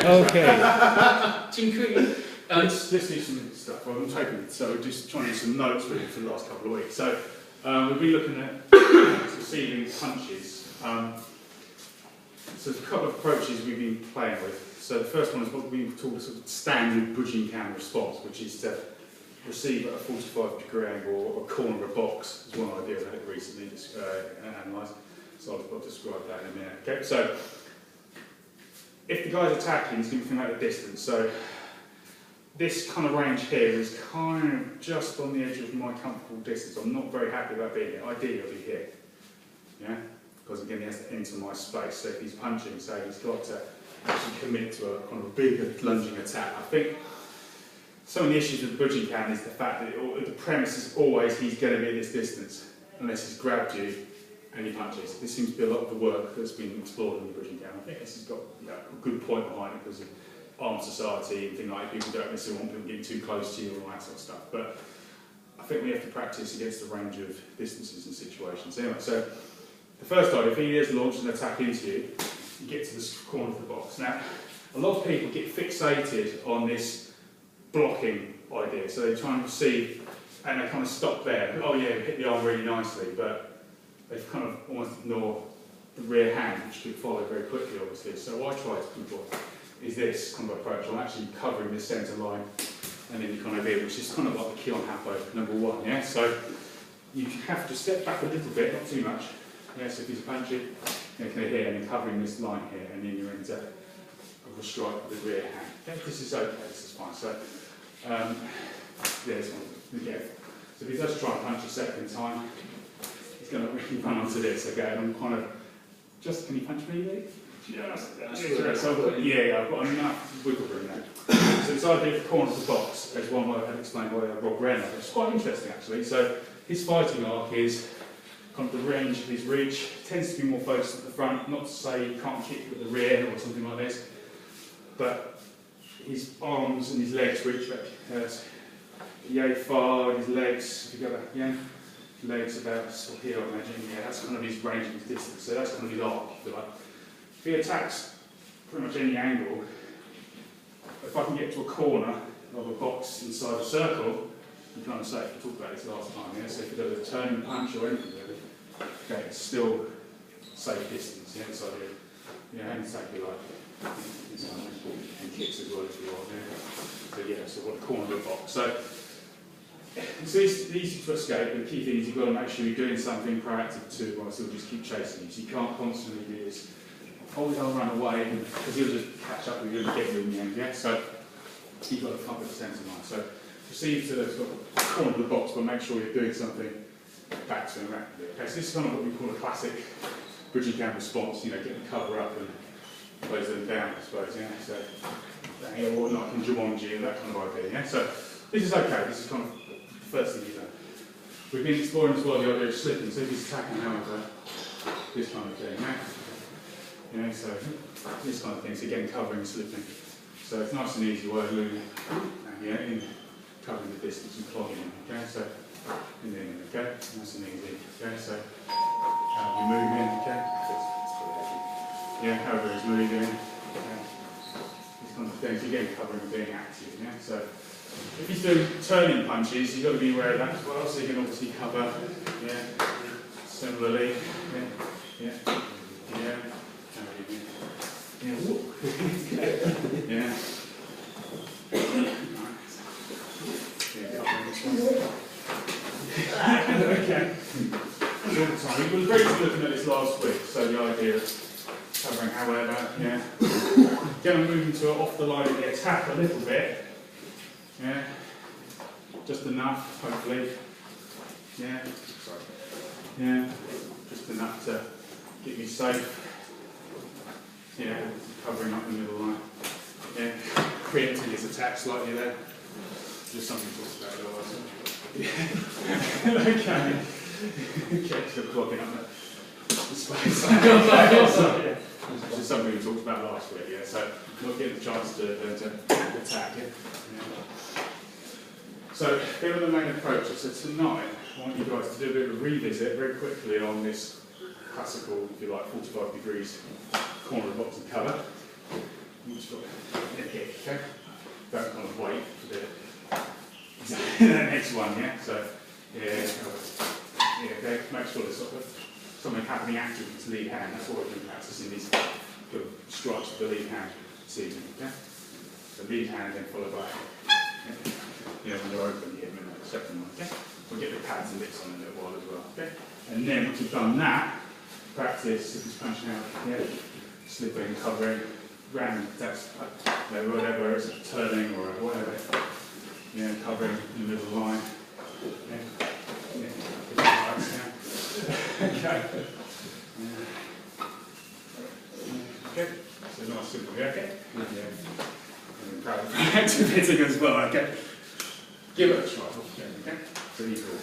Okay. Let's do some stuff. I'm taking it, so just trying to do some notes really for the last couple of weeks. So we'll be looking at receiving punches. So there's a couple of approaches we've been playing with. So the first one is what we've called a sort of standard Bujinkan response, which is to receive at a 45-degree angle or a corner of a box. Is one idea I had it recently analysed. So I'll describe that in a minute. Okay, so if the guy's attacking, he's going to come out of distance. So this kind of range here is kind of just on the edge of my comfortable distance. I'm not very happy about being here. Ideally, I'll be here. Yeah? Because again, he has to enter my space. So if he's punching, so he's got to actually commit to a kind of bigger lunging attack. I think some of the issues with Bujinkan is the fact that the premise is always he's going to be at this distance, unless he's grabbed you and he punches. This seems to be a lot of the work that's been explored in the Bujinkan. I think this has got a good point behind it because of armed society and things like that. People don't necessarily want people getting too close to you and all that sort of stuff. But I think we have to practice against a range of distances and situations. Anyway, so the first idea, if he is launched an attack into you, you get to the corner of the box. Now, a lot of people get fixated on this blocking idea. So they try and receive and they kind of stop there. Oh yeah, hit the arm really nicely, but they've kind of almost ignore the rear hand, which could follow very quickly, obviously. So what I try to employ is this kind of approach. I'm actually covering this centre line and then you kind of here, which is kind of like the Kion Hapo #1, yeah? So you have to step back a little bit, not too much. Yeah, so if he's punching, kind of here, and then covering this line here, and then you're into a strike with the rear hand. Okay, this is okay, this is fine. So, there's one again. So if he does try and punch a second time, he's going to really run onto this, okay? And I'm kind of, can you punch me, Lee? So I've got enough wiggle room there. So this idea of the corner of the box is one I had explained by Rob Renner. It's quite interesting actually. So his fighting arc is kind of the range of his reach. It tends to be more focused at the front, not to say you can't kick with the rear or something like this, but his arms and his legs reach back yay far, his legs, if you go back again, legs about sort of here I imagine, yeah, that's kind of his range and his distance, so that's kind of his arc, if you like. If he attacks pretty much any angle, if I can get to a corner of a box inside a circle, I'm trying to say, we talked about this last time, yeah? So if he does a turning punch or anything really, okay, it's still safe distance, yeah, so and exactly like and kicks as well as you are there. So yeah, so what a corner of a box. So it's easy to escape, but the key thing is you've got to make sure you're doing something proactive too, whilst he'll just keep chasing you. So you can't constantly do this. Oh, he'll run away, because he'll just catch up with you and get you in the end, yeah? So you've got to come with a sense of mind. So proceed to the sort of corner of the box, but make sure you're doing something back to him rapidly. Okay, so this is kind of what we call a classic Bujinkan response, get the cover up and close them down, I suppose, yeah? So, or like in Jumanji and that kind of idea, yeah? So this is okay, this is kind of the first thing you've done. We've been exploring as well the idea of slipping, so if he's attacking, however, this kind of thing, yeah? So this kind of thing, so again, covering, slipping. So it's nice and easy way of moving, in covering the distance and clogging in, okay? So, and then, okay? Nice and easy, okay? So, how we move in, okay? Yeah, however he's moving, these kind of things, again, covering and being active, yeah? So, if he's doing turning punches, you've got to be aware of that as well, so you can obviously cover, similarly, yeah. Yeah. Okay. We were briefly looking at this last week, so the idea of covering, however, Again, I'm moving to off the line of the attack a little bit. Yeah. Just enough, hopefully. Yeah. Sorry. Yeah. Just enough to get me safe. Yeah, covering up the middle line. Yeah, preempting his attack slightly there. Just something to talk about otherwise. Yeah. Okay. Okay, so clogging up the space. Yeah. Which is something we talked about last week, yeah. So not getting the chance to attack it. Yeah. So here are the main approaches. So tonight I want you guys to do a bit of a revisit very quickly on this classical, if you like, 45 degrees corner of box and cover. Just got okay? Don't kind of wait for the next one, yeah? So, yeah, okay, make sure there's sort of something happening active with the lead hand. That's what we've been practicing, these good strikes with the lead hand this evening, okay? So lead hand then followed by, yeah, when you're open, you hit me the second one, okay? We'll get the pads and lips on in a little while as well, okay? And then once you've done that, practice, if it's punching out, yeah, slipping, covering, round, that's whatever, it's turning or whatever, yeah, covering in the middle line, yeah, okay. Okay, so nice simple, yeah, okay? Yeah. And proud of activating as well, okay? Give it a try, okay? So equal.